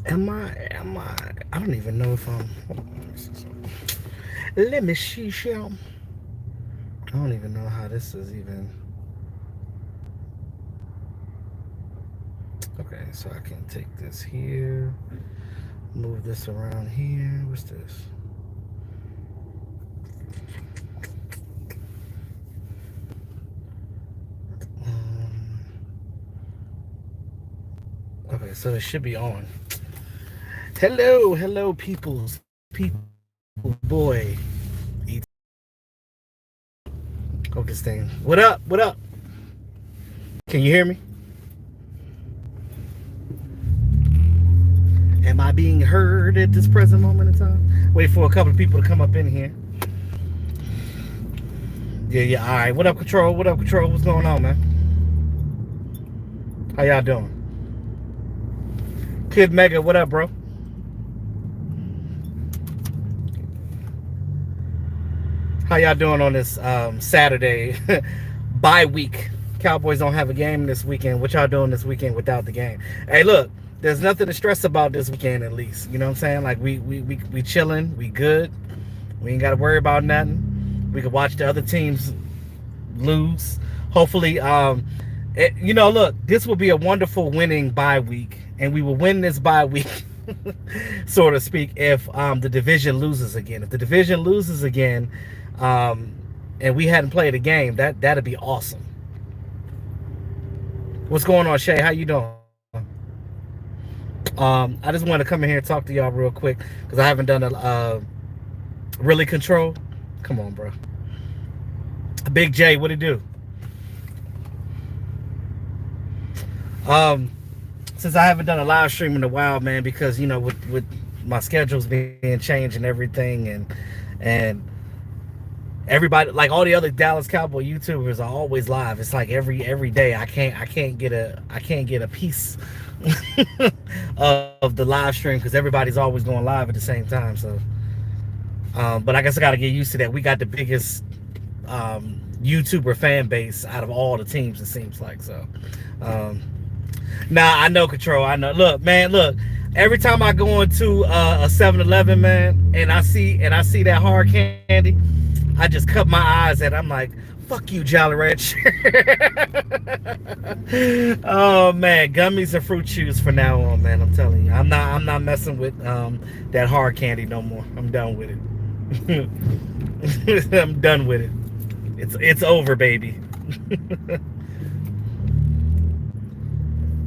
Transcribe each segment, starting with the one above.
I don't even know if I'm. Hold on, let me see, shall. I don't even know how this is even. Okay, so I can take this here, move this around here. What's this? Um, okay, so it should be on. Hello, people, boy. Focus thing. What up? What up? Can you hear me? Am I being heard at this present moment in time? Wait for a couple of people to come up in here. Yeah. All right. What up, Control? What up, Control? What's going on, man? How y'all doing? Kid Mega, what up, bro? How y'all doing on this Saturday bye week? Cowboys don't have a game this weekend. What y'all doing this weekend without the game? Hey, look, there's nothing to stress about this weekend, at least. You know what I'm saying? Like we chilling, we good. We ain't got to worry about nothing. We can watch the other teams lose. Hopefully, look, this will be a wonderful winning bye week, and we will win this bye week, so to speak, if the division loses again. If the division loses again, and we hadn't played a game, that'd be awesome. What's going on, Shay? How you doing? I just wanted to come in here and talk to y'all real quick because I haven't done a really control. Come on, bro. Big J, what it do? Since I haven't done a live stream in a while, man, because with my schedules being changed and everything, and everybody, like all the other Dallas Cowboy YouTubers, are always live. It's like every day. I can't get a piece of the live stream because everybody's always going live at the same time. So, but I guess I got to get used to that. We got the biggest YouTuber fan base out of all the teams, it seems like. So, nah, I know, Control. I know. Look, man, look. Every time I go into a 7-Eleven, man, and I see that hard candy, I just cut my eyes at it. I'm like, fuck you, Jolly Ranch. Oh man, gummies and fruit chews for now on, man. I'm telling you, I'm not messing with that hard candy no more. I'm done with it. I'm done with it. It's over, baby.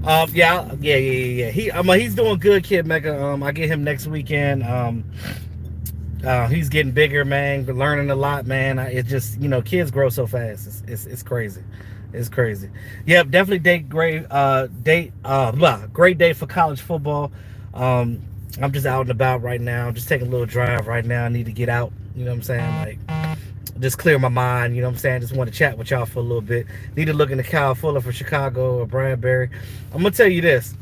Yeah. He's doing good, Kid Mega. I get him next weekend. He's getting bigger, man. Learning a lot, man. It just, kids grow so fast. It's crazy. It's crazy. Yep, definitely great day for college football. I'm just out and about right now. Just taking a little drive right now. I need to get out. You know what I'm saying? Like, just clear my mind. You know what I'm saying? Just want to chat with y'all for a little bit. Need to look into Kyle Fuller for Chicago or Bradbury. I'm gonna tell you this.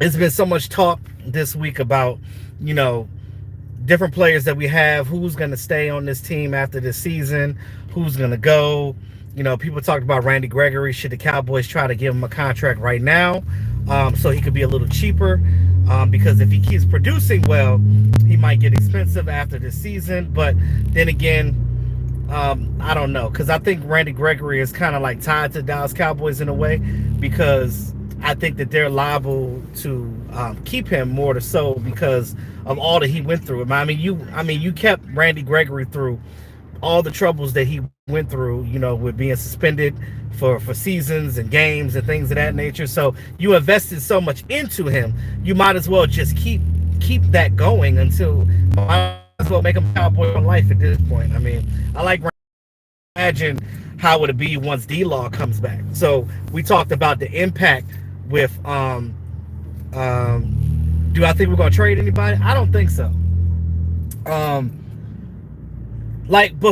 It's been so much talk this week about, different players that we have, who's going to stay on this team after this season, who's going to go. People talked about Randy Gregory. Should the Cowboys try to give him a contract right now so he could be a little cheaper? Because if he keeps producing well, he might get expensive after this season. But then again, I don't know, because I think Randy Gregory is kind of like tied to Dallas Cowboys in a way, because I think that they're liable to keep him more so because of all that he went through. I mean, you kept Randy Gregory through all the troubles that he went through, with being suspended for seasons and games and things of that nature. So you invested so much into him, you might as well just keep that going until, might as well make him Cowboy for life at this point. I mean, I like imagine how would it be once D-Law comes back. So we talked about the impact with do I think we're gonna trade anybody? I don't think so. But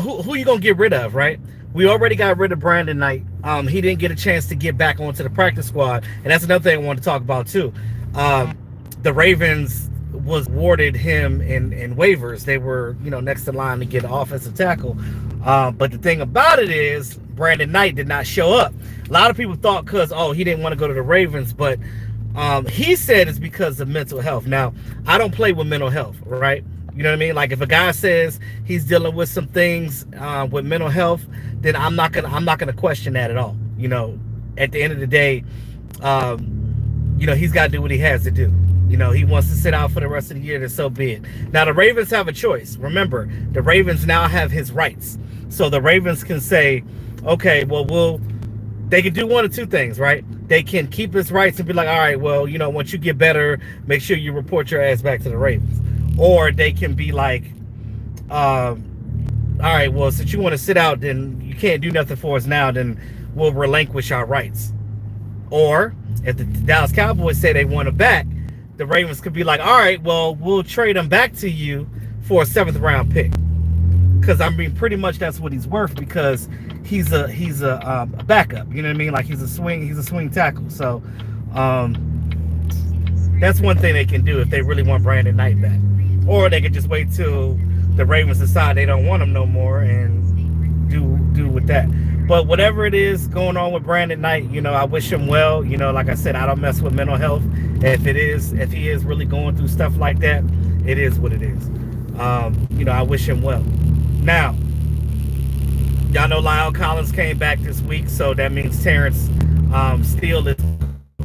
who you gonna get rid of, right? We already got rid of Brandon Knight. He didn't get a chance to get back onto the practice squad, and that's another thing I want to talk about too. The Ravens was awarded him in waivers. They were, next in line to get an offensive tackle. But the thing about it is, Brandon Knight did not show up. A lot of people thought because, oh, he didn't want to go to the Ravens, but he said it's because of mental health. Now, I don't play with mental health, right? You know what I mean? Like if a guy says he's dealing with some things with mental health, then I'm not gonna question that at all. You know, at the end of the day, he's got to do what he has to do. He wants to sit out for the rest of the year, then so be it. Now, the Ravens have a choice. Remember, the Ravens now have his rights. So the Ravens can say, okay, well, they can do one of two things, right? They can keep his rights and be like, all right, well, once you get better, make sure you report your ass back to the Ravens. Or they can be like, all right, well, since you want to sit out, then you can't do nothing for us now, then we'll relinquish our rights. Or if the Dallas Cowboys say they want him back, the Ravens could be like, all right, well, we'll trade him back to you for a 7th round pick. Because I mean, pretty much that's what he's worth, because he's a backup. You know what I mean? Like he's a swing tackle. So that's one thing they can do if they really want Brandon Knight back. Or they could just wait till the Ravens decide they don't want him no more and do with that. But whatever it is going on with Brandon Knight, I wish him well. Like I said, I don't mess with mental health. If he is really going through stuff like that, it is what it is. I wish him well. Now, y'all know Lyle Collins came back this week, so that means Terrence Steele is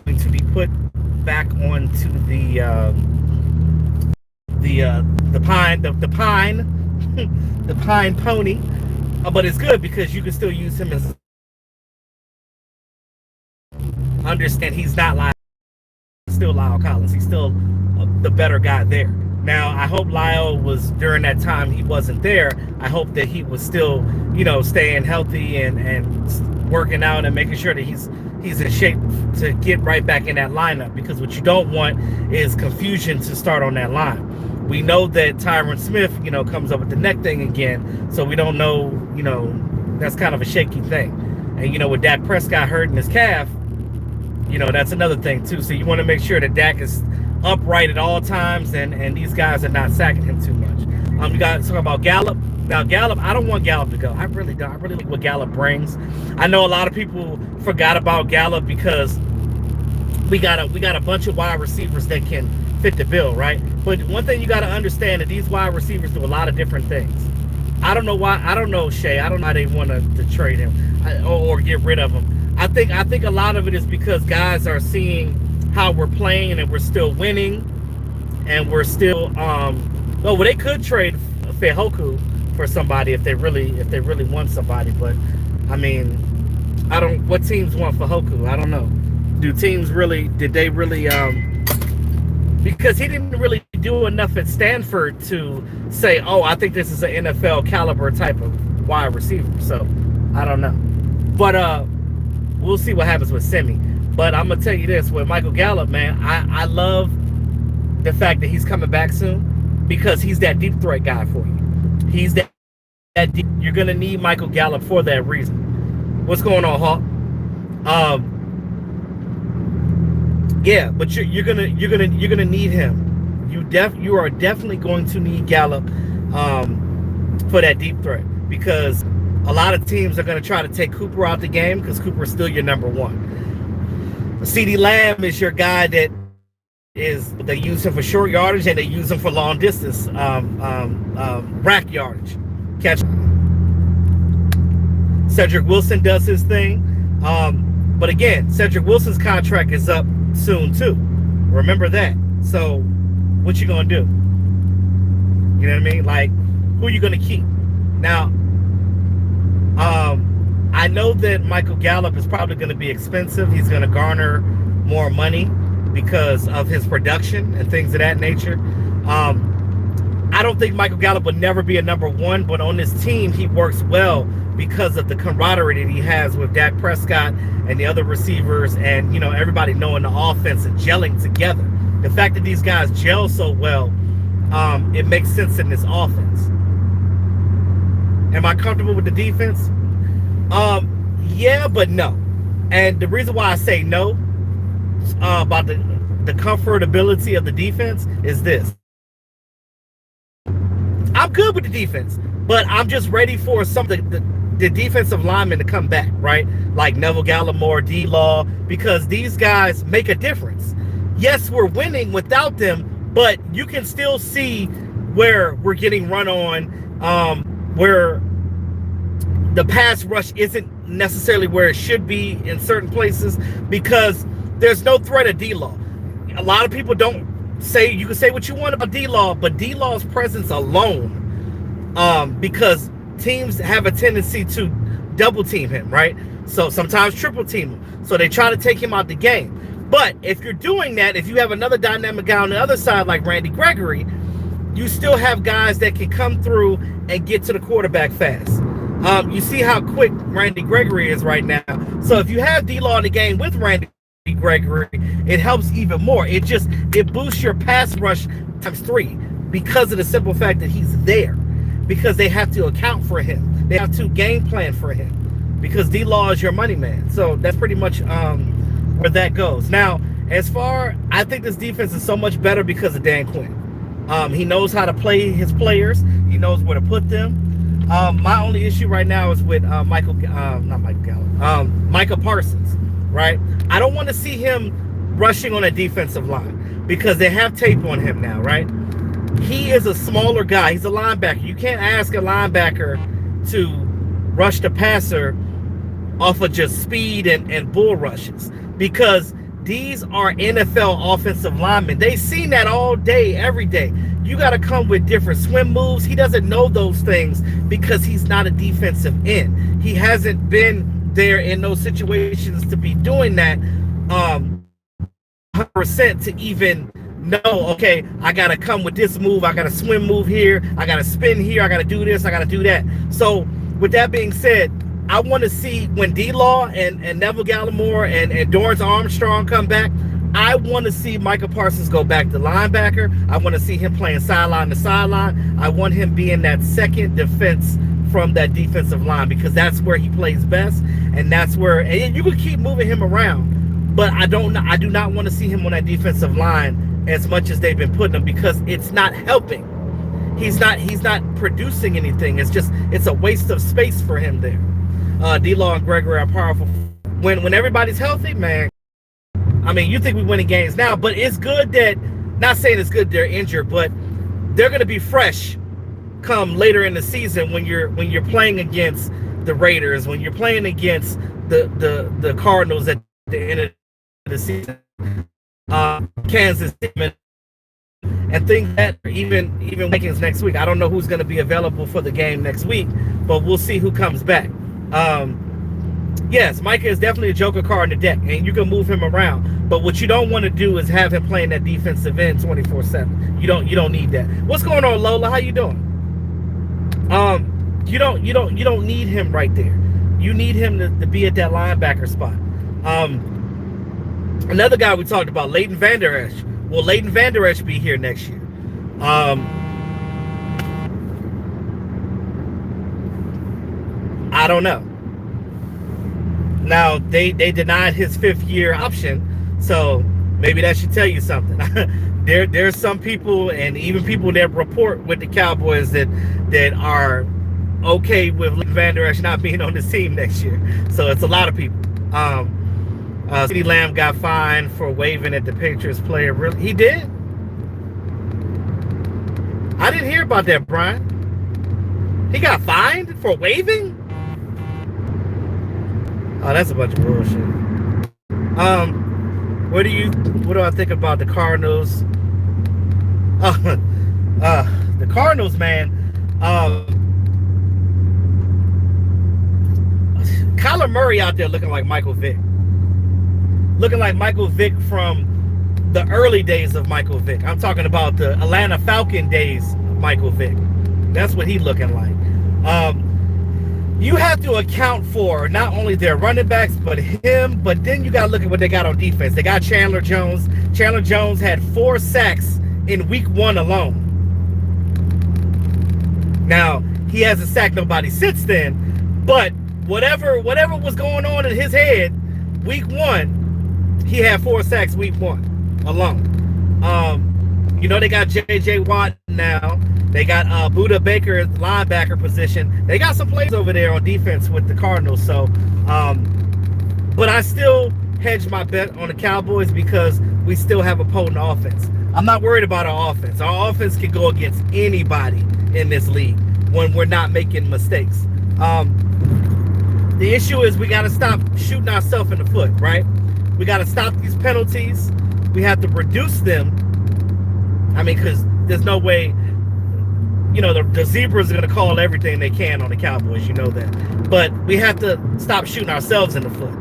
going to be put back onto the pine pony. But it's good because you can still use him as. Understand he's not still Lyle Collins. He's still the better guy there. Now, I hope Lyle was, during that time he wasn't there, I hope that he was still, staying healthy and working out and making sure that he's in shape to get right back in that lineup, because what you don't want is confusion to start on that line. We know that Tyron Smith, comes up with the neck thing again, so we don't know, that's kind of a shaky thing. And, with Dak Prescott hurting his calf, that's another thing too. So you want to make sure that Dak is upright at all times, and these guys are not sacking him too much. You got to talk about Gallup. Now, Gallup, I don't want Gallup to go. I really don't. I really like what Gallup brings. I know a lot of people forgot about Gallup because we got a bunch of wide receivers that can fit the bill, right? But one thing you got to understand that these wide receivers do a lot of different things. I don't know why. I don't know, Shay. I don't know why they want to trade him or get rid of him. I think a lot of it is because guys are seeing how we're playing and we're still winning, and we're still they could trade Fehoku for somebody if they really want somebody. But I mean, what teams want Fehoku? I don't know. Did they really because he didn't really do enough at Stanford to say, oh, I think this is an NFL caliber type of wide receiver. So I don't know. But we'll see what happens with Semi. But I'm going to tell you this, with Michael Gallup, man, I love the fact that he's coming back soon, because he's that deep threat guy for you. He's that deep. You're going to need Michael Gallup for that reason. What's going on, Hawk? Yeah, but you're gonna need him. You are definitely going to need Gallup for that deep threat, because a lot of teams are going to try to take Cooper out the game because Cooper's still your number one. CeeDee Lamb is your guy that they use him for short yardage, and they use him for long distance rack yardage. Catch. Cedric Wilson does his thing, but again, Cedric Wilson's contract is up soon too. Remember that. So what you gonna do? You know what I mean? Like, who are you gonna keep? Now, I know that Michael Gallup is probably going to be expensive. He's going to garner more money because of his production and things of that nature. I don't think Michael Gallup would never be a number one, but on this team, he works well because of the camaraderie that he has with Dak Prescott and the other receivers, and everybody knowing the offense and gelling together. The fact that these guys gel so well, it makes sense in this offense. Am I comfortable with the defense? Yeah, but no. And the reason why I say no about the comfortability of the defense is this. I'm good with the defense, but I'm just ready for some of the defensive linemen to come back, right? Like Neville Gallimore, D-Law, because these guys make a difference. Yes, we're winning without them, but you can still see where we're getting run on, where the pass rush isn't necessarily where it should be in certain places because there's no threat of D-Law. A lot of people don't say, you can say what you want about D-Law, but D-Law's presence alone, because teams have a tendency to double team him, right? So sometimes triple team him. So they try to take him out the game. But if you're doing that, if you have another dynamic guy on the other side like Randy Gregory, you still have guys that can come through and get to the quarterback fast. You see how quick Randy Gregory is right now. So if you have D-Law in the game with Randy Gregory, it helps even more. It boosts your pass rush times 3 because of the simple fact that he's there. Because they have to account for him. They have to game plan for him. Because D-Law is your money man. So that's pretty much where that goes. Now, I think this defense is so much better because of Dan Quinn. He knows how to play his players. He knows where to put them. My only issue right now is with Micah Parsons, right? I don't want to see him rushing on a defensive line because they have tape on him now, right? He is a smaller guy. He's a linebacker. You can't ask a linebacker to rush the passer off of just speed and bull rushes because these are NFL offensive linemen. They've seen that all day, every day. You got to come with different swim moves. He doesn't know those things because he's not a defensive end. He hasn't been there in those situations to be doing that 100% to even know, okay, I got to come with this move. I got to swim move here. I got to spin here. I got to do this. I got to do that. So with that being said, I want to see when D-Law and Neville Gallimore and Dorrance Armstrong come back, I want to see Micah Parsons go back to linebacker. I want to see him playing sideline to sideline. I want him being that second defense from that defensive line because that's where he plays best, and that's where and you can keep moving him around. But I do not want to see him on that defensive line as much as they've been putting him because it's not helping. He's not producing anything. It's a waste of space for him there. D-Law and Gregory are powerful. When everybody's healthy, man, I mean, you think we're winning games now, but it's good that, not saying it's good they're injured, but they're going to be fresh come later in the season when you're playing against the Raiders, when you're playing against the Cardinals at the end of the season, Kansas City, and things that even Vikings next week. I don't know who's going to be available for the game next week, but we'll see who comes back. Yes, Micah is definitely a joker card in the deck, and you can move him around. But what you don't want to do is have him playing that defensive end 24/7. You don't need that. What's going on, Lola? How you doing? You don't need him right there. You need him to be at that linebacker spot. Another guy we talked about, Leighton Vander Esch. Will Leighton Vander Esch be here next year? I don't know. Now, they denied his 5th-year option, so maybe that should tell you something. There's some people, and even people that report with the Cowboys that are okay with Vander Esch not being on this team next year. So it's a lot of people. CeeDee Lamb got fined for waving at the Patriots player. Really? He did? I didn't hear about that, Brian. He got fined for waving? Oh, that's a bunch of bullshit. What do I think about the Cardinals? The Cardinals, man. Kyler Murray out there looking like Michael Vick. Looking like Michael Vick from the early days of Michael Vick. I'm talking about the Atlanta Falcon days of Michael Vick. That's what he's looking like. You have to account for not only their running backs, but him, but then you got to look at what they got on defense. They got Chandler Jones. Chandler Jones had 4 sacks in week 1 alone. Now, he hasn't sacked nobody since then, but whatever was going on in his head, week 1, he had 4 sacks week 1 alone. You know they got J.J. Watt now. They got Buda Baker at the linebacker position. They got some plays over there on defense with the Cardinals. So, but I still hedge my bet on the Cowboys because we still have a potent offense. I'm not worried about our offense. Our offense can go against anybody in this league when we're not making mistakes. The issue is we got to stop shooting ourselves in the foot, right? We got to stop these penalties. We have to reduce them. I mean, because there's no way, you know, the Zebras are going to call everything they can on the Cowboys. You know that. But we have to stop shooting ourselves in the foot.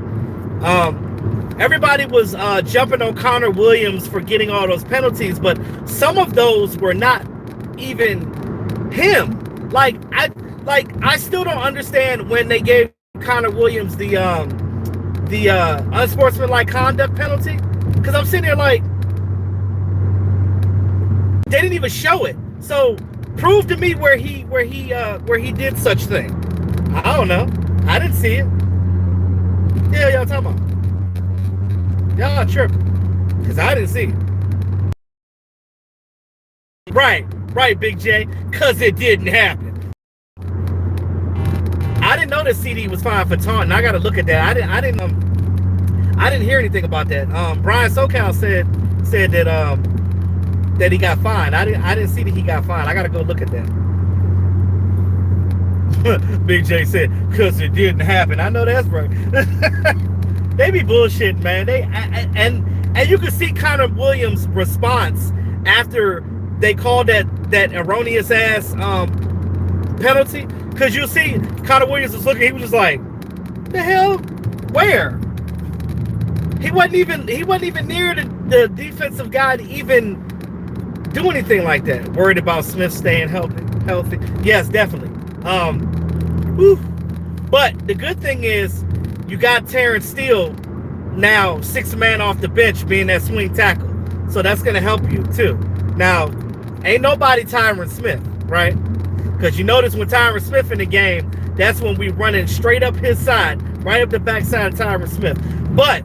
Everybody was jumping on Connor Williams for getting all those penalties, but some of those were not even him. Like I still don't understand when they gave Connor Williams the unsportsmanlike conduct penalty, because I'm sitting there like they didn't even show it. So prove to me where he did such thing. I don't know. I didn't see it. Yeah, y'all talking about? Y'all tripping, because I didn't see it. Right, Big J, because it didn't happen. I didn't know that CD was fined for taunting. I got to look at that. I didn't hear anything about that. Brian SoCal said that he got fined. I didn't see that he got fined. I got to go look at that. Big J said, because it didn't happen. I know that's right. They be bullshitting, man. And you can see Connor Williams' response after they called that erroneous ass penalty. Because you see Connor Williams was looking, he was just like, the hell? Where? He wasn't even near the defensive guy to even do anything like that. Worried about Smith staying healthy. Yes, definitely. But the good thing is you got Terrence Steele now, sixth man off the bench, being that swing tackle. So that's going to help you too. Now, ain't nobody Tyron Smith, right? Because you notice when Tyron Smith in the game, that's when we running straight up his side, right up the backside of Tyron Smith. But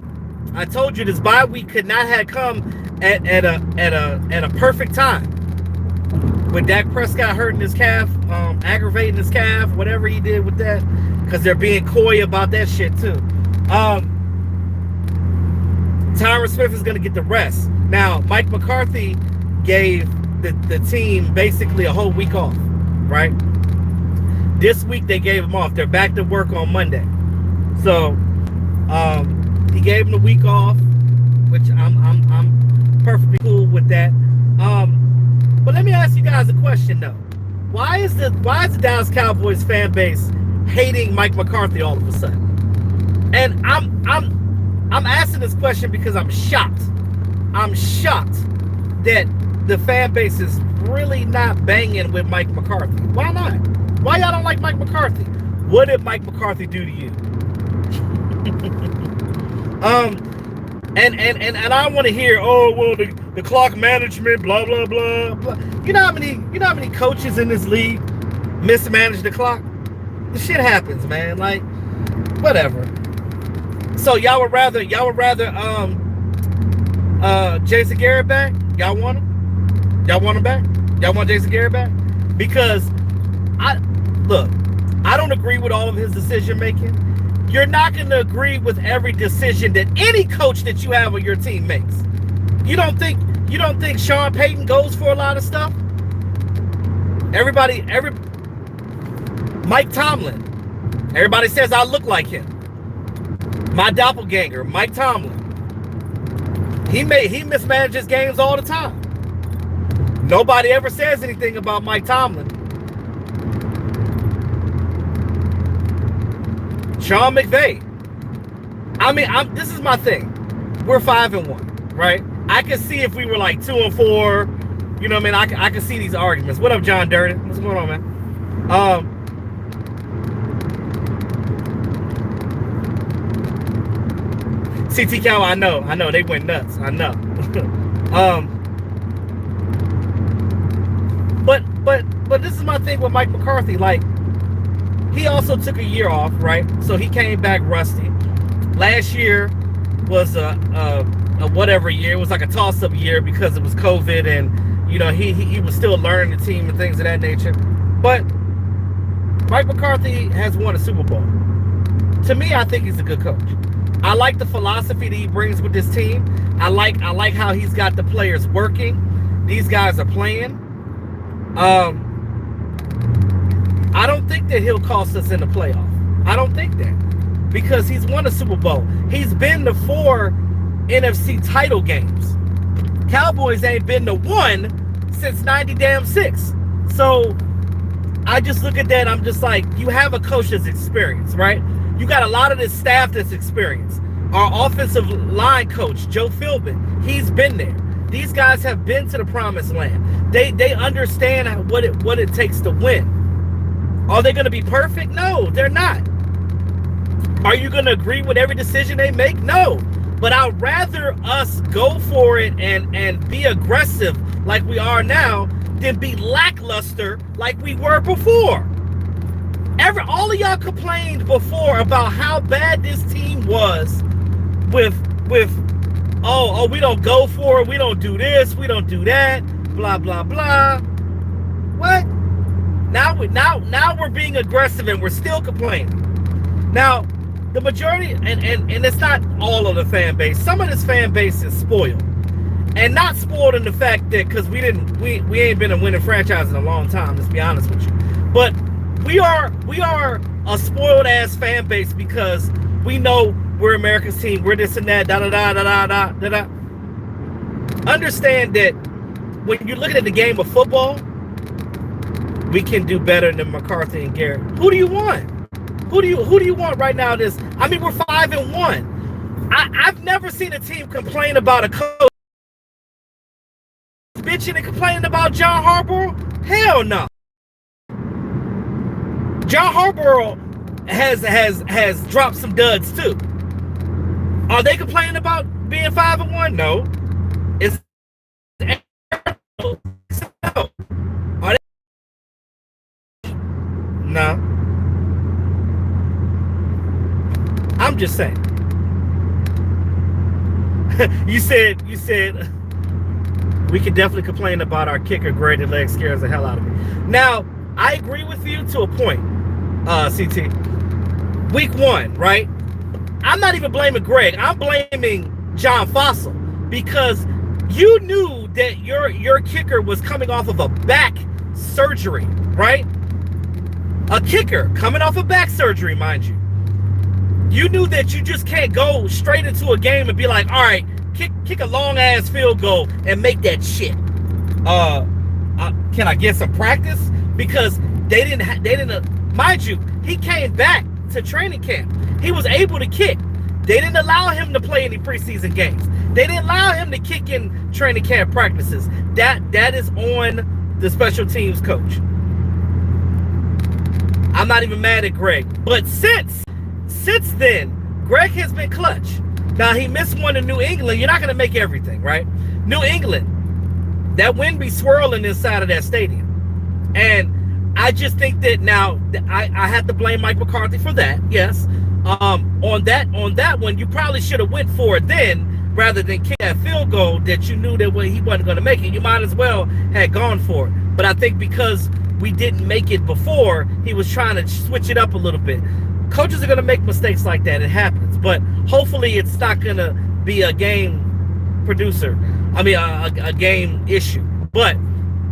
I told you this bye week could not have come at a perfect time. With Dak Prescott hurting his calf, aggravating his calf, whatever he did with that, because they're being coy about that shit too. Tyron Smith is going to get the rest. Now, Mike McCarthy gave the team basically a whole week off, right? This week they gave him off. They're back to work on Monday. So he gave him the week off, which I'm perfectly cool with that. But let me ask you guys a question though. Why is the Dallas Cowboys fan base hating Mike McCarthy all of a sudden? And I'm asking this question because I'm shocked. I'm shocked that the fan base is really not banging with Mike McCarthy. Why not? Why y'all don't like Mike McCarthy? What did Mike McCarthy do to you? And I want to hear, oh well, the clock management, blah blah blah blah. You know how many coaches in this league mismanage the clock? The shit happens, man. Like, whatever. So y'all would rather Jason Garrett back? Y'all want him? Y'all want him back? Y'all want Jason Garrett back? Because I don't agree with all of his decision making. You're not going to agree with every decision that any coach that you have on your team makes. You don't think Sean Payton goes for a lot of stuff? Mike Tomlin. Everybody says I look like him. My doppelganger, Mike Tomlin. He mismanages games all the time. Nobody ever says anything about Mike Tomlin. Sean McVay. I mean, this is my thing. We're 5-1, right? I can see if we were like 2-4. You know what I mean? I can see these arguments. What up, John Durden? What's going on, man? CT Cal, I know, they went nuts. I know. But this is my thing with Mike McCarthy. Like, he also took a year off, right? So he came back rusty. Last year was a whatever year. It was like a toss-up year because it was COVID, and You know, he was still learning the team and things of that nature. But Mike McCarthy has won a Super Bowl. To me, I think he's a good coach. I like the philosophy that he brings with this team. I like how he's got the players working. These guys are playing. I don't think that he'll cost us in the playoff. I don't think that. Because he's won a Super Bowl. He's been to 4 NFC title games. Cowboys ain't been to 1 since 96. So I just look at that, I'm just like, you have a coach that's experienced, right? You got a lot of this staff that's experienced. Our offensive line coach, Joe Philbin, he's been there. These guys have been to the promised land. They understand what it takes to win. Are they going to be perfect? No, they're not. Are you going to agree with every decision they make? No. But I'd rather us go for it and be aggressive like we are now than be lackluster like we were before. All of y'all complained before about how bad this team was with oh, we don't go for it, we don't do this, we don't do that, blah blah blah. What? Now we're being aggressive and we're still complaining. Now, the majority, and it's not all of the fan base. Some of this fan base is spoiled, and not spoiled in the fact that because we ain't been a winning franchise in a long time. Let's be honest with you, but we are a spoiled ass fan base because we know we're America's team. We're this and that. Da da da da da da da. Understand that when you're looking at the game of football, we can do better than McCarthy and Garrett. Who do you want? Who do you want right now? We're 5-1. I've never seen a team complain about a coach bitching and complaining about John Harbaugh. Hell no. John Harbaugh has dropped some duds too. Are they complaining about being 5-1? No. No. Are they? No. I'm just saying. You said we can definitely complain about our kicker. Graded leg scares the hell out of me. Now, I agree with you to a point, CT. Week 1, right? I'm not even blaming Greg. I'm blaming John Fossil because you knew that your kicker was coming off of a back surgery, right? A kicker coming off of back surgery, mind you. You knew that you just can't go straight into a game and be like, all right, kick a long ass field goal and make that shit. Can I get some practice? Because they didn't. Mind you, he came back to training camp. He was able to kick. They didn't allow him to play any preseason games. They didn't allow him to kick in training camp practices. That is on the special teams coach. I'm not even mad at Greg, but since then, Greg has been clutch. Now, he missed one in New England. You're not going to make everything, right? New England, that wind be swirling inside of that stadium. And I just think that now, I have to blame Mike McCarthy for that, yes. On that one, you probably should have went for it then rather than kick that field goal that you knew that he wasn't going to make it. You might as well have gone for it. But I think because we didn't make it before, he was trying to switch it up a little bit. Coaches are going to make mistakes like that. It happens. But hopefully it's not going to be a game producer. I mean, a game issue. But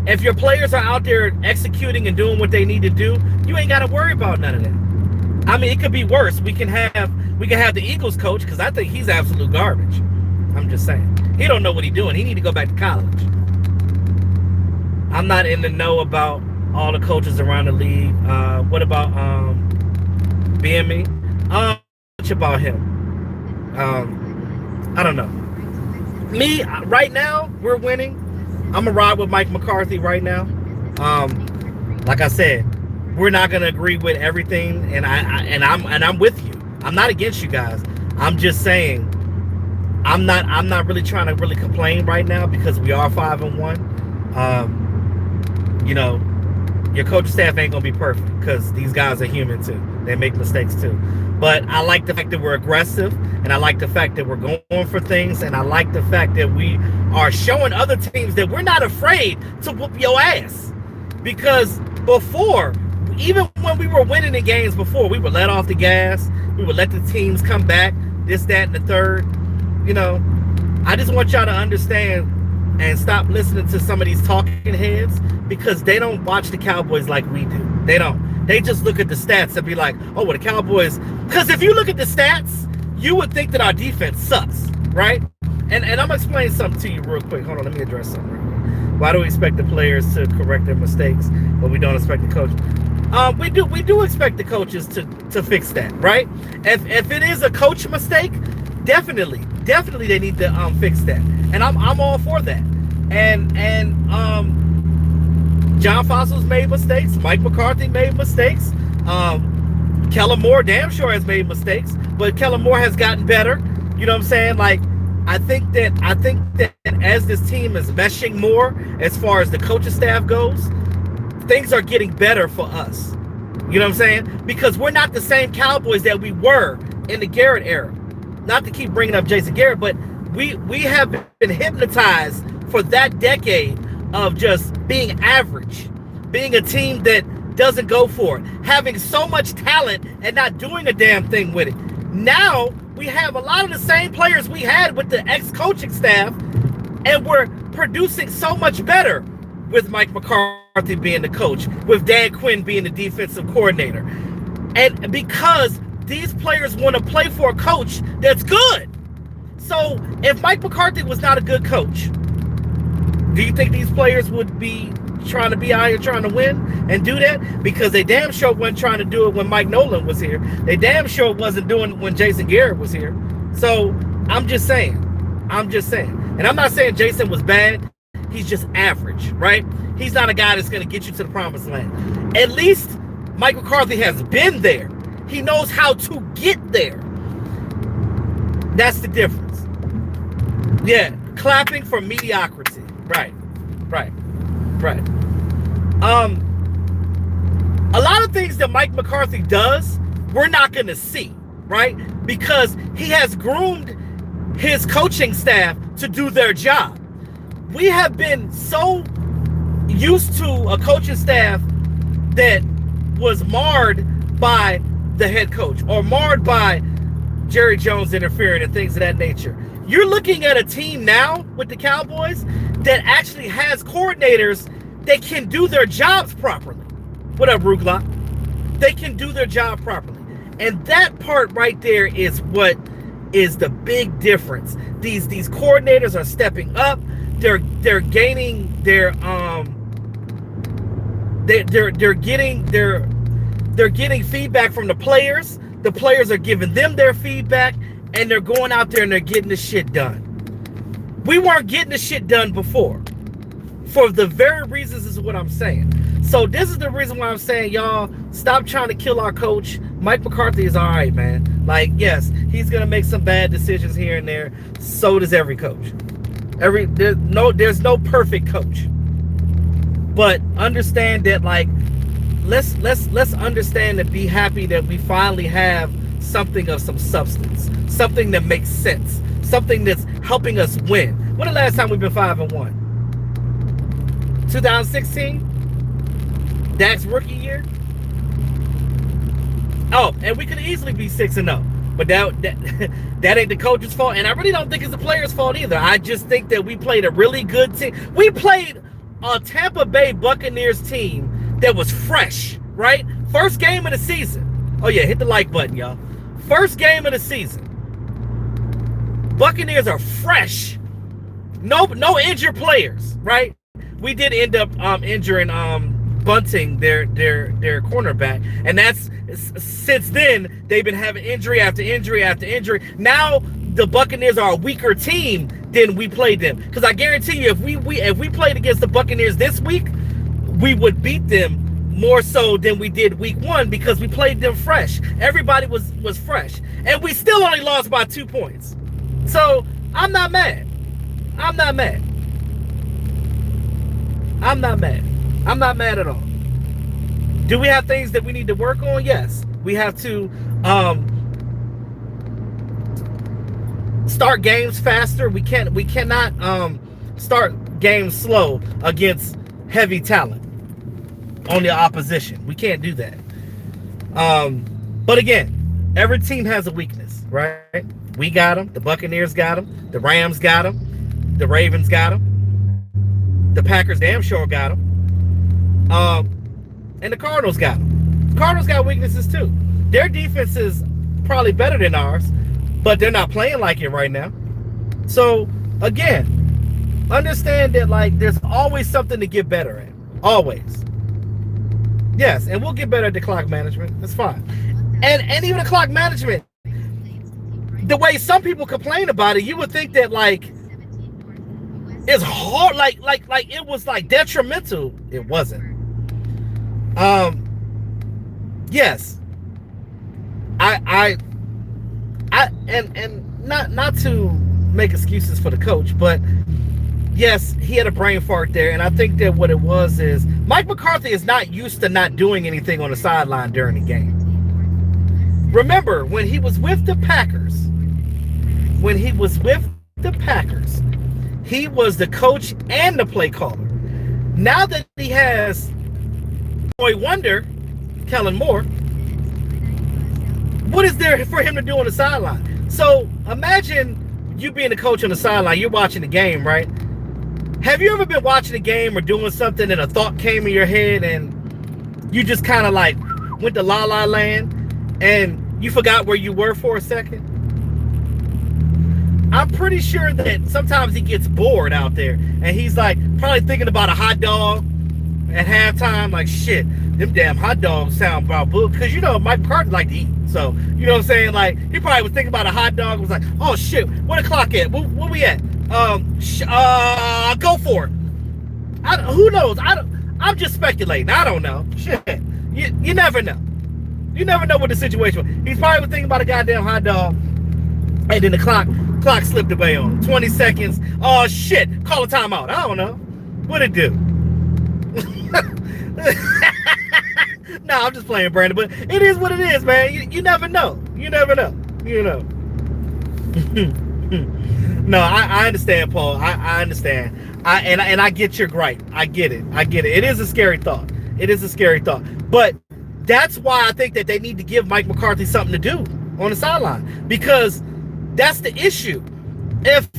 if your players are out there executing and doing what they need to do, you ain't got to worry about none of that. I mean, it could be worse. We can have the Eagles coach because I think he's absolute garbage. I'm just saying. He don't know what he's doing. He need to go back to college. I'm not in the know about all the coaches around the league. What about BME? Much about him. I don't know. Me, right now, we're winning. I'm gonna ride with Mike McCarthy right now. Like I said, we're not gonna agree with everything, and I'm with you. I'm not against you guys. I'm just saying I'm not really trying to really complain right now because we are 5-1. You know, your coaching staff ain't gonna be perfect because these guys are human too. They make mistakes too. But I like the fact that we're aggressive, and I like the fact that we're going for things, and I like the fact that we are showing other teams that we're not afraid to whoop your ass. Because before, even when we were winning the games before, we would let off the gas. We would let the teams come back, this, that, and the third. You know, I just want y'all to understand and stop listening to some of these talking heads, because they don't watch the Cowboys like we do. They don't. They just look at the stats and be like, oh, well, the Cowboys. Because if you look at the stats, you would think that our defense sucks, right? And I'm going to explain something to you real quick. Hold on, let me address something real quick. Why do we expect the players to correct their mistakes, but we don't expect the coaches? We do expect the coaches to fix that, right? If it is a coach mistake, definitely they need to fix that. And I'm all for that. And John Fossils made mistakes. Mike McCarthy made mistakes. Kellen Moore damn sure has made mistakes, but Kellen Moore has gotten better. You know what I'm saying? Like, I think that as this team is meshing more as far as the coaching staff goes, things are getting better for us. You know what I'm saying? Because we're not the same Cowboys that we were in the Garrett era. Not to keep bringing up Jason Garrett, but we have been hypnotized for that decade of just being average, being a team that doesn't go for it, having so much talent and not doing a damn thing with it. Now we have a lot of the same players we had with the ex-coaching staff, and we're producing so much better with Mike McCarthy being the coach, with Dan Quinn being the defensive coordinator. And because these players want to play for a coach that's good. So if Mike McCarthy was not a good coach, do you think these players would be trying to be out here trying to win and do that? Because they damn sure wasn't trying to do it when Mike Nolan was here. They damn sure wasn't doing it when Jason Garrett was here. So I'm just saying. And I'm not saying Jason was bad. He's just average, right? He's not a guy that's going to get you to the promised land. At least Mike McCarthy has been there. He knows how to get there. That's the difference. Yeah, clapping for mediocrity. Right. A lot of things that Mike McCarthy does, we're not going to see, right? Because he has groomed his coaching staff to do their job. We have been so used to a coaching staff that was marred by the head coach or marred by Jerry Jones interfering and things of that nature. You're looking at a team now with the Cowboys that actually has coordinators that can do their jobs properly. What up, Ruglock? They can do their job properly. And that part right there is what is the big difference. These coordinators are stepping up. They're gaining their they're getting feedback from the players. The players are giving them their feedback, and they're going out there and they're getting the shit done. We weren't getting the shit done before. For the very reasons is what I'm saying. So this is the reason why I'm saying, y'all, stop trying to kill our coach. Mike McCarthy is all right, man. Like, yes, he's going to make some bad decisions here and there. So does every coach. There's no perfect coach. But understand that, like, let's understand and be happy that we finally have something of some substance, something that makes sense, something that's helping us win. When the last time we've been 5-1? 2016, Dak's rookie year. Oh, and we could easily be 6-0, but that ain't the coach's fault, and I really don't think it's the players' fault either. I just think that we played a really good team. We played a Tampa Bay Buccaneers team that was fresh, right? First game of the season. Oh yeah, hit the like button, y'all. First game of the season. Buccaneers are fresh. No injured players, right? We did end up injuring Bunting, their cornerback, and that's since then they've been having injury after injury after injury. Now the Buccaneers are a weaker team than we played them, because I guarantee you, if we played against the Buccaneers this week, we would beat them more so than we did week 1, because we played them fresh. Everybody was fresh, and we still only lost by 2 points. So I'm not mad. I'm not mad at all. Do we have things that we need to work on? Yes. We have to start games faster. We cannot start games slow against heavy talent on the opposition. We can't do that. But again, every team has a weakness, right? We got them. The Buccaneers got them. The Rams got them. The Ravens got them. The Packers damn sure got them. And the Cardinals got them. Cardinals got weaknesses too. Their defense is probably better than ours, but they're not playing like it right now. So again, understand that like there's always something to get better at. Always. Yes, and we'll get better at the clock management. That's fine. And even the clock management, the way some people complain about it, you would think that like it's hard, like it was like detrimental. It wasn't. Yes. I and not to make excuses for the coach, but yes, he had a brain fart there, and I think that what it was is Mike McCarthy is not used to not doing anything on the sideline during the game. Remember, when he was with the Packers, he was the coach and the play caller. Now that he has Boy Wonder, Kellen Moore, what is there for him to do on the sideline? So imagine you being the coach on the sideline, you're watching the game, right? Have you ever been watching a game or doing something and a thought came in your head and you just kind of like went to La La Land and you forgot where you were for a second? I'm pretty sure that sometimes he gets bored out there and he's like probably thinking about a hot dog at halftime, like shit, them damn hot dogs sound about book, because you know Mike McCarthy like to eat. So you know what I'm saying? Like he probably was thinking about a hot dog, was like, oh shit, what the clock at? Where we at? Go for it. Who knows? I'm just speculating. I don't know. Shit. You never know. You never know what the situation was. He's probably thinking about a goddamn hot dog. And then the clock slipped away on him. 20 seconds. Oh shit. Call a timeout. I don't know. What'd it do? Nah, I'm just playing, Brandon. But it is what it is, man. You never know. You never know. You know. No, I understand, Paul. I understand. And I get your gripe. I get it. It is a scary thought. But that's why I think that they need to give Mike McCarthy something to do on the sideline, because that's the issue. If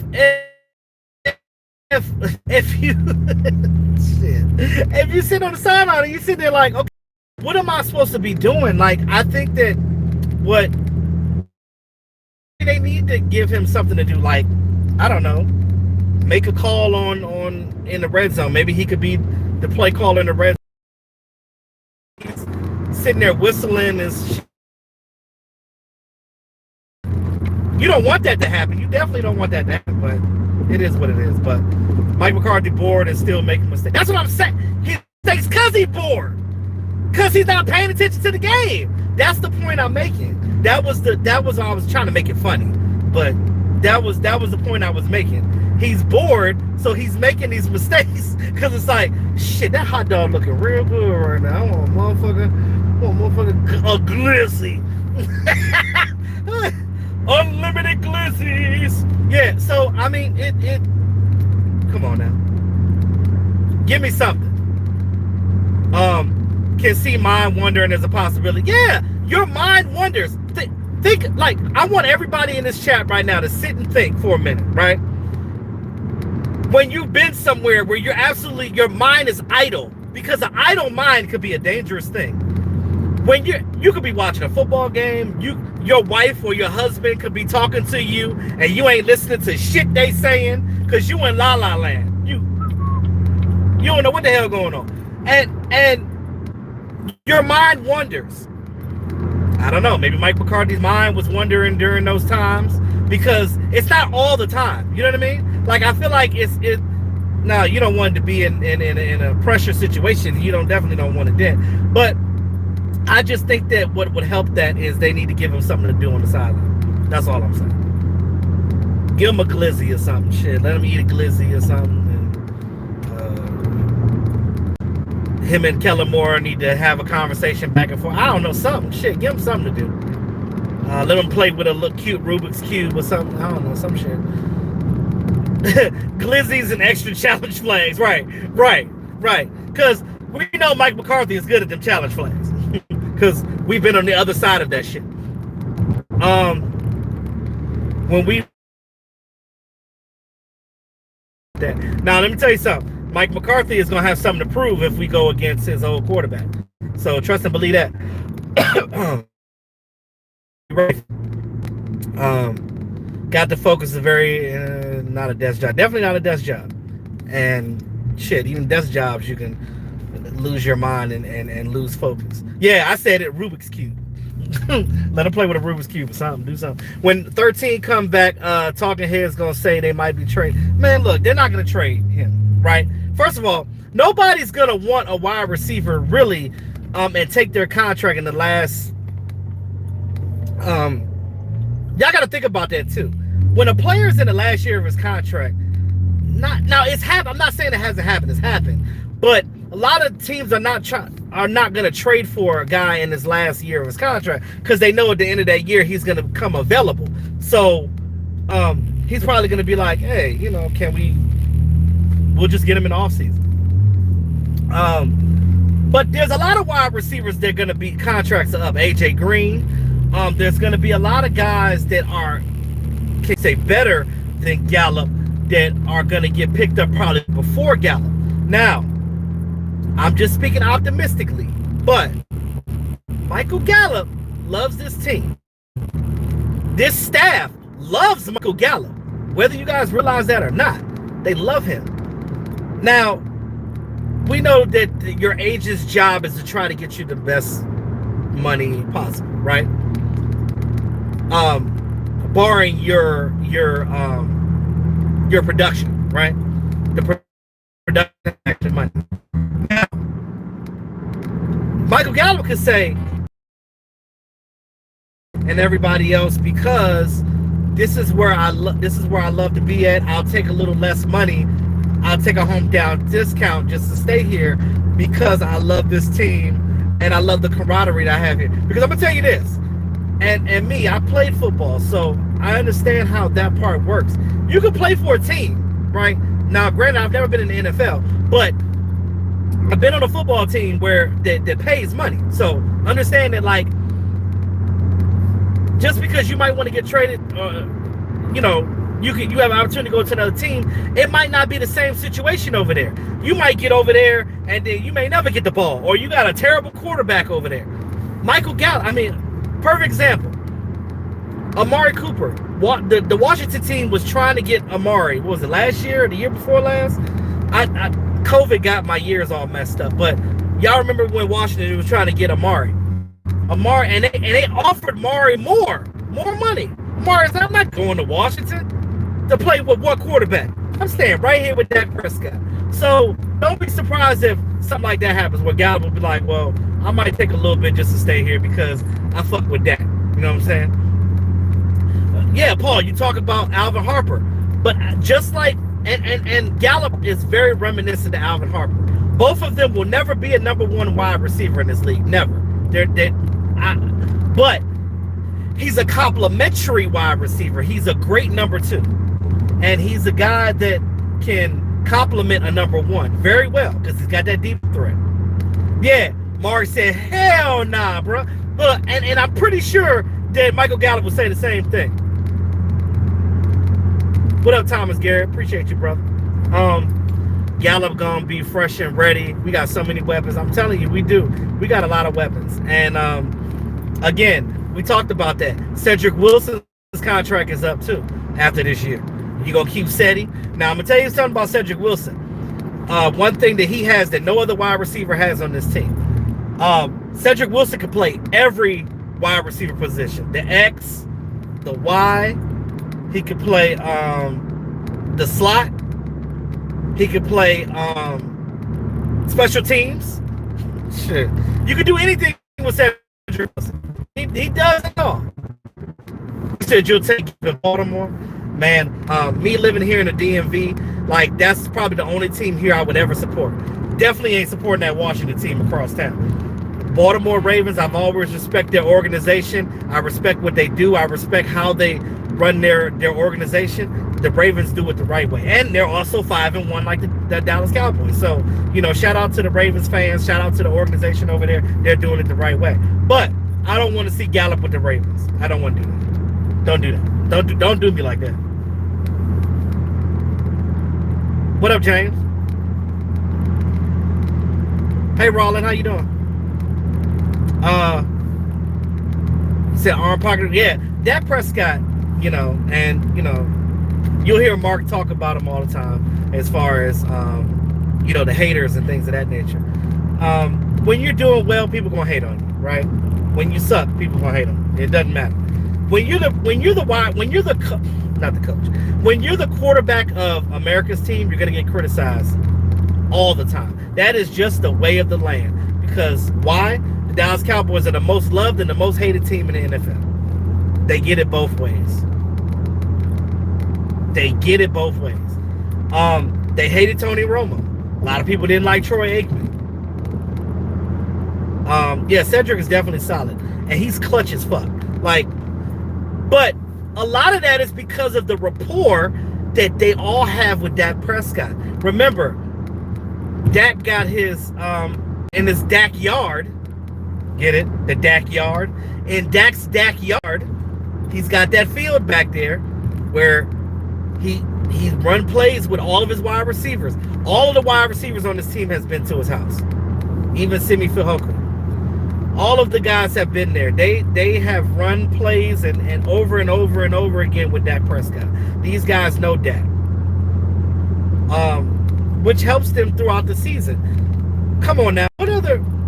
you shit, if you sit on the sideline and you sit there like, okay, what am I supposed to be doing? Like, I think that what they need to give him something to do, like, I don't know, make a call on in the red zone. Maybe he could be the play caller in the red zone. He's sitting there whistling and shit. You don't want that to happen. You definitely don't want that to happen, but it is what it is. But Mike McCarthy bored and still making mistakes. That's what I'm saying. He thinks because he's bored. Because he's not paying attention to the game. That's the point I'm making. That was I was trying to make it funny. But that was the point I was making. He's bored, so he's making these mistakes. Because it's like, shit, that hot dog looking real good right now. I want a motherfucker a glizzy. Unlimited glizzies. Yeah, so I mean it come on now. Give me something. Can see mind wandering as a possibility. Yeah, your mind wanders. Think like, I want everybody in this chat right now to sit and think for a minute, right? When you've been somewhere where you're absolutely, your mind is idle, because an idle mind could be a dangerous thing. When you could be watching a football game, your wife or your husband could be talking to you and you ain't listening to shit they saying because you in La La Land. You don't know what the hell going on. And your mind wanders. I don't know, maybe Mike McCarthy's mind was wandering during those times, because it's not all the time. You know what I mean? Like, I feel like now you don't want to be in a pressure situation. You definitely don't want it then. But I just think that what would help that is they need to give him something to do on the sideline. That's all I'm saying. Give him a glizzy or something. Shit, let him eat a glizzy or something. Him and Kellen Moore need to have a conversation back and forth. I don't know, something. Shit, give him something to do. Let them play with a little cute Rubik's Cube or something. I don't know, some shit. Glizzies and extra challenge flags. Right. Because we know Mike McCarthy is good at them challenge flags. Because we've been on the other side of that shit. When we... Now, let me tell you something. Mike McCarthy is going to have something to prove if we go against his old quarterback. So trust and believe that. Right. Got to focus a very not a desk job. Definitely not a desk job. And shit, even desk jobs you can lose your mind and lose focus. Yeah, I said it, Rubik's Cube. Let him play with a Rubik's Cube or something. Do something. When 13 come back, talking heads gonna say they might be trading. Man, look, they're not gonna trade him, right? First of all, nobody's gonna want a wide receiver really, and take their contract in the last. Y'all got to think about that too. When a player's in the last year of his contract, it's happened. I'm not saying it hasn't happened. It's happened, but a lot of teams are not going to trade for a guy in his last year of his contract because they know at the end of that year he's going to become available. So, he's probably going to be like, hey, we'll just get him in the offseason. But there's a lot of wide receivers that are going to be contracts up. AJ Green. There's going to be a lot of guys that are, can say, better than Gallup that are going to get picked up probably before Gallup. Now, I'm just speaking optimistically, but Michael Gallup loves this team. This staff loves Michael Gallup, whether you guys realize that or not. They love him. Now, we know that your agent's job is to try to get you the best money possible, right? Barring your production, right? The production money. Now, Michael Gallup could say, and everybody else, because this is where I love to be at. I'll take a little less money. I'll take a hometown discount just to stay here because I love this team and I love the camaraderie that I have here. Because I'm gonna tell you this. And me, I played football, so I understand how that part works. You can play for a team, right? Now, granted, I've never been in the NFL, but I've been on a football team where that pays money. So understand that, like, just because you might want to get traded, you have an opportunity to go to another team. It might not be the same situation over there. You might get over there, and then you may never get the ball, or you got a terrible quarterback over there. Michael Gallup, perfect example. Amari Cooper. The Washington team was trying to get Amari. What was it, last year or the year before last? COVID got my years all messed up. But y'all remember when Washington was trying to get Amari? And they offered Amari more money. Amari said, I'm not going to Washington to play with one quarterback. I'm staying right here with Dak Prescott. So don't be surprised if something like that happens where Gallup will be like, well, I might take a little bit just to stay here because I fuck with Dak. You know what I'm saying? Yeah, Paul, you talk about Alvin Harper. But just like, and Gallup is very reminiscent of Alvin Harper. Both of them will never be a number one wide receiver in this league. Never. But he's a complimentary wide receiver. He's a great number two. And he's a guy that can complement a number one very well because he's got that deep threat. Yeah, Mari said, hell nah, bro. Look, and I'm pretty sure that Michael Gallup will say the same thing. What up, Thomas Garrett? Appreciate you, brother. Gallup gonna be fresh and ready. We got so many weapons. I'm telling you, we do. We got a lot of weapons. And again, we talked about that. Cedric Wilson's contract is up too after this year. You gonna keep steady. Now I'm gonna tell you something about Cedric Wilson. One thing that he has that no other wide receiver has on this team. Cedric Wilson can play every wide receiver position. The X, the Y. He could play the slot. He could play special teams. Shit. You could do anything with Cedric Wilson. He does it all. You said you'll take Baltimore. Man, me living here in the DMV, like, that's probably the only team here I would ever support. Definitely ain't supporting that Washington team across town. Baltimore Ravens, I've always respected their organization. I respect what they do. I respect how they run their organization. The Ravens do it the right way. And they're also 5-1 like the Dallas Cowboys. So, shout out to the Ravens fans. Shout out to the organization over there. They're doing it the right way. But I don't want to see Gallup with the Ravens. I don't want to do that. Don't do that. Don't do me like that. What up, James? Hey, Roland, how you doing? Said arm pocket. Yeah, Dak Prescott, you'll hear Mark talk about him all the time as far as, the haters and things of that nature. When you're doing well, people gonna hate on you, right? When you suck, people gonna hate on you. It doesn't matter. When you're the quarterback of America's team, you're gonna get criticized all the time. That is just the way of the land. Because why? The Dallas Cowboys are the most loved and the most hated team in the NFL. They get it both ways. They get it both ways. They hated Tony Romo. A lot of people didn't like Troy Aikman. Yeah, Cedric is definitely solid. And he's clutch as fuck. But a lot of that is because of the rapport that they all have with Dak Prescott. Remember, Dak got his in his Dak yard. Get it? The Dak yard. In Dak's Dak yard, he's got that field back there where he's run plays with all of his wide receivers. All of the wide receivers on this team has been to his house. Even Simi Fehoko. All of the guys have been there. They have run plays and over and over and over again with Dak Prescott. These guys know Dak. Which helps them throughout the season. Come on now.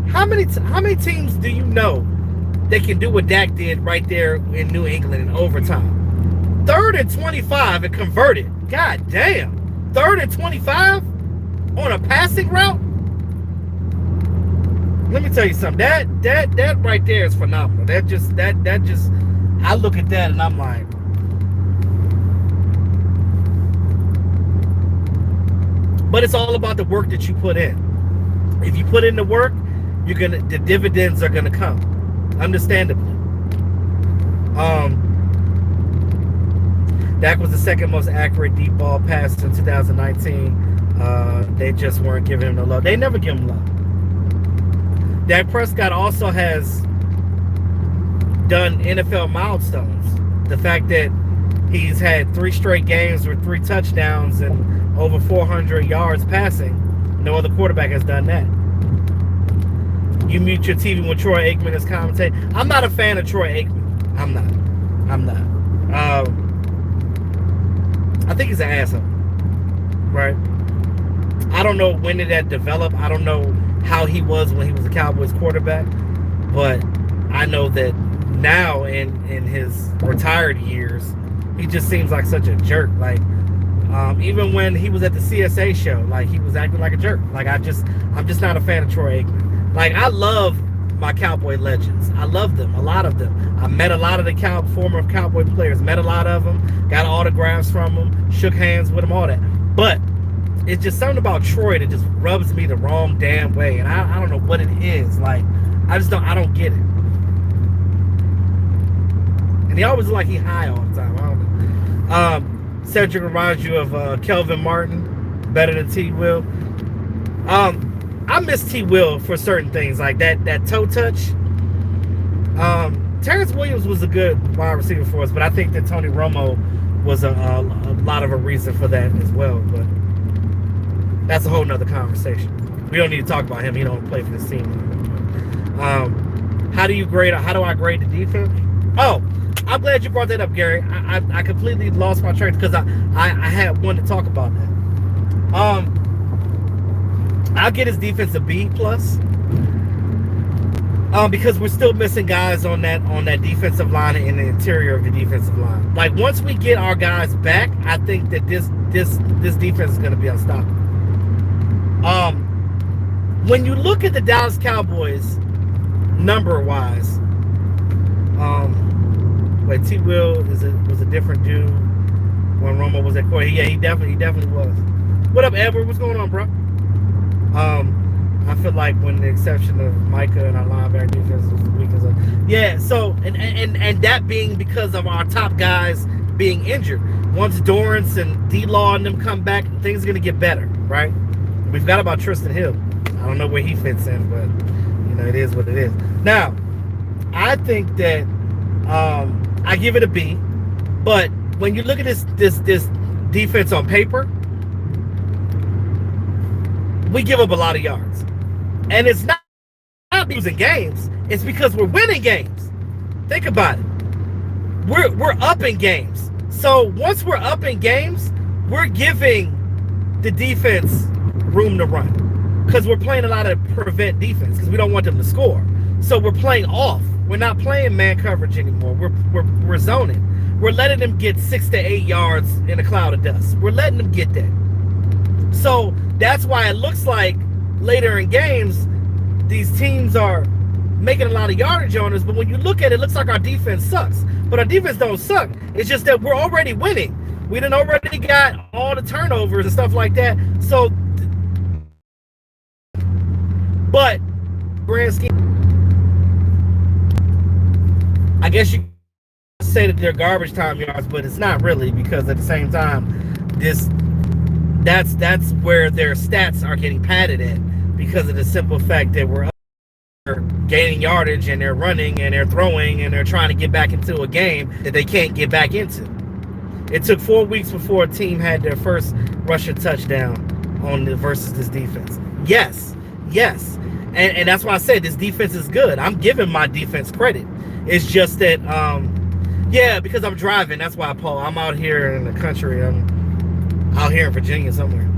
How many teams do you know that can do what Dak did right there in New England in overtime? 3rd and 25 and converted. God damn. 3rd and 25 on a passing route? Let me tell you something. That right there is phenomenal. That just I look at that and I'm like, but it's all about the work that you put in. If you put in the work, the dividends are gonna come. Understandably. Dak was the second most accurate deep ball pass in 2019. They just weren't giving him the love. They never give him love. Dak Prescott also has done NFL milestones. The fact that he's had 3 straight games with 3 touchdowns and over 400 yards passing. No other quarterback has done that. You mute your TV when Troy Aikman is commentating. I'm not a fan of Troy Aikman. I'm not. I think he's an asshole. Right? I don't know when did that develop. I don't know how he was when he was a Cowboys quarterback. But I know that now in his retired years, he just seems like such a jerk. Even when he was at the CSA show, he was acting like a jerk. I'm just not a fan of Troy Aikman. I love my Cowboy legends. I love them, a lot of them. I met a lot of the former Cowboy players, met a lot of them, got autographs from them, shook hands with them, all that. But it's just something about Troy that just rubs me the wrong damn way. And I don't know what it is. I don't get it. And he always he high all the time. I don't know. Cedric reminds you of Kelvin Martin, better than T. Will. I miss T. Will for certain things, like that toe touch. Terrence Williams was a good wide receiver for us, but I think that Tony Romo was a lot of a reason for that as well. But that's a whole nother conversation. We don't need to talk about him. He don't play for this team anymore. How do I grade the defense? Oh, I'm glad you brought that up, Gary. I completely lost my train because I had one to talk about that. I'll get his defense a B+. Because we're still missing guys on that defensive line and in the interior of the defensive line. Once we get our guys back, I think that this defense is going to be unstoppable. When you look at the Dallas Cowboys number-wise, T. Will was a different dude when Romo was at quarterback. Yeah, he definitely was. What up, Edward? What's going on, bro? I feel like when the exception of Micah and our linebacker defense was weak as a yeah. So and that being because of our top guys being injured. Once Dorrance and D-Law and them come back, things are gonna get better, right? We forgot about Tristan Hill. I don't know where he fits in, but it is what it is. Now, I think that I give it a B, but when you look at this defense on paper, we give up a lot of yards. And it's not losing games, it's because we're winning games. Think about it. We're up in games. So once we're up in games, we're giving the defense room to run. Because we're playing a lot of prevent defense because we don't want them to score. So we're playing off. We're not playing man coverage anymore. We're zoning. We're letting them get 6 to 8 yards in a cloud of dust. We're letting them get that. So that's why it looks like later in games, these teams are making a lot of yardage on us. But when you look at it, it looks like our defense sucks. But our defense don't suck. It's just that we're already winning. We done already got all the turnovers and stuff like that. So, but grand scheme, I guess you say that they're garbage time yards, but it's not really, because at the same time, that's where their stats are getting padded at, because of the simple fact that we're gaining yardage and they're running and they're throwing and they're trying to get back into a game that they can't get back into. It took 4 weeks before a team had their first rushing touchdown versus this defense. Yes. And that's why I said this defense is good. I'm giving my defense credit. It's just that, because I'm driving. That's why, Paul. I'm out here in the country. I'm out here in Virginia somewhere.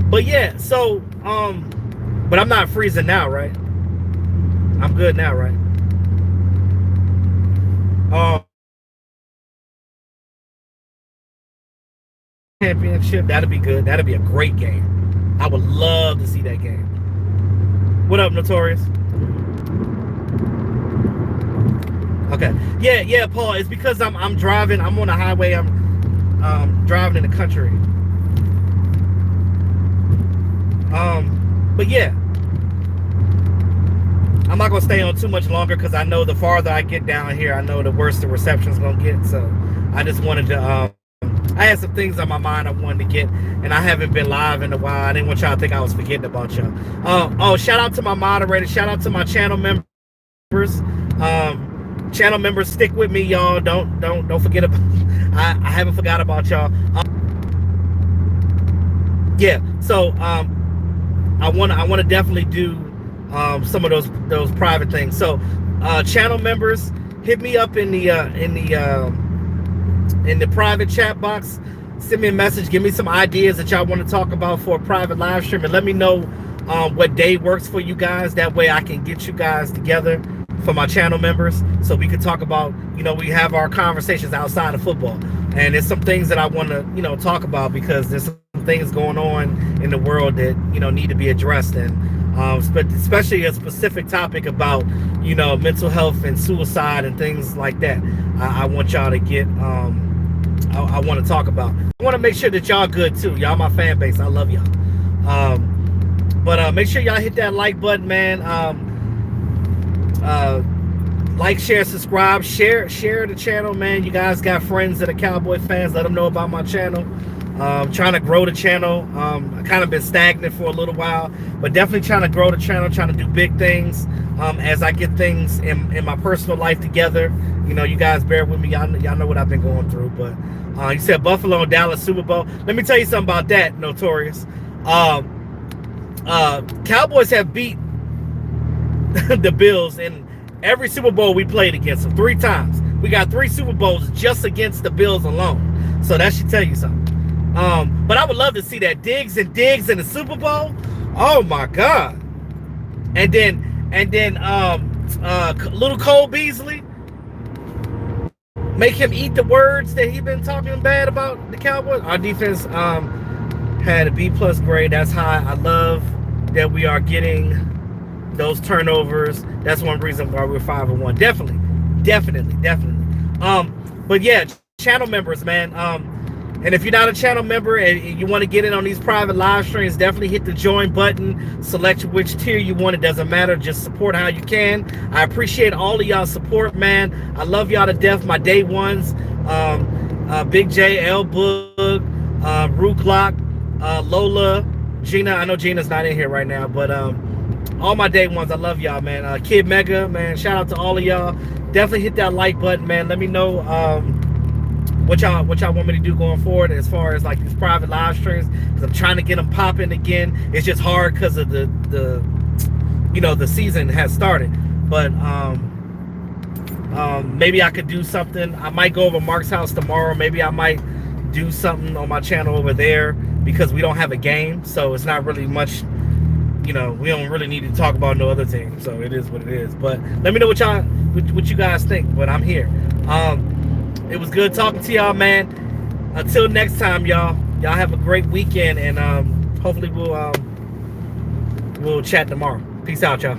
But yeah, so, but I'm not freezing now, right? I'm good now, right? Championship, that'll be good. That'll be a great game. I would love to see that game. What up, Notorious? Okay. Yeah, Paul. It's because I'm driving. I'm on the highway. I'm driving in the country. But yeah, I'm not gonna stay on too much longer because I know the farther I get down here, I know the worse the reception's gonna get. So I just wanted to. I had some things on my mind I wanted to get, and I haven't been live in a while. I didn't want y'all to think I was forgetting about y'all. Shout out to my moderators. Shout out to my channel members. Channel members, stick with me, y'all. Don't forget about. I haven't forgot about y'all. Yeah. So I want to definitely do some of those private things. So channel members, hit me up in the private chat box. Send me a message. Give me some ideas that y'all want to talk about for a private live stream, and let me know what day works for you guys. That way I can get you guys together for my channel members, so we can talk about, we have our conversations outside of football. And there's some things that I want to, talk about, because there's some things going on in the world that, need to be addressed. And especially a specific topic about, mental health and suicide and things like that. I want y'all to get, I want to talk about. I want to make sure that y'all good too. Y'all my fan base. I love y'all. But make sure y'all hit that like button, man. Like, share, subscribe, share the channel, man. You guys got friends that are Cowboy fans, let them know about my channel. Trying to grow the channel. I kind of been stagnant for a little while, but definitely trying to grow the channel, trying to do big things as I get things in my personal life together. You guys bear with me. Y'all know what I've been going through. But you said Buffalo and Dallas Super Bowl. Let me tell you something about that, Notorious. Cowboys have beat the Bills in every Super Bowl we played against them 3 times. We got 3 Super Bowls just against the Bills alone. So that should tell you something. But I would love to see that Diggs in the Super Bowl. Oh my God. And then little Cole Beasley, make him eat the words that he's been talking bad about the Cowboys. Our defense had a B+ grade. That's high. I love that we are getting those turnovers. That's one reason why we're 5-1. Definitely. But yeah, channel members, man. And if you're not a channel member and you want to get in on these private live streams, definitely hit the join button. Select which tier you want. It doesn't matter. Just support how you can. I appreciate all of y'all's support, man. I love y'all to death. My day ones, Big J, L Boog, Rue Glock, Lola, Gina. I know Gina's not in here right now, but all my day ones, I love y'all, man. Kid Mega, man. Shout out to all of y'all. Definitely hit that like button, man. Let me know what y'all want me to do going forward as far as like these private live streams, because I'm trying to get them popping again. It's just hard because of the season has started. But maybe I could do something. I might go over Mark's house tomorrow. Maybe I might do something on my channel over there, because we don't have a game, so it's not really much. We don't really need to talk about no other team, so it is what it is. But let me know what you guys think. But I'm here. It was good talking to y'all, man. Until next time, y'all have a great weekend, and hopefully we'll chat tomorrow. Peace out, y'all.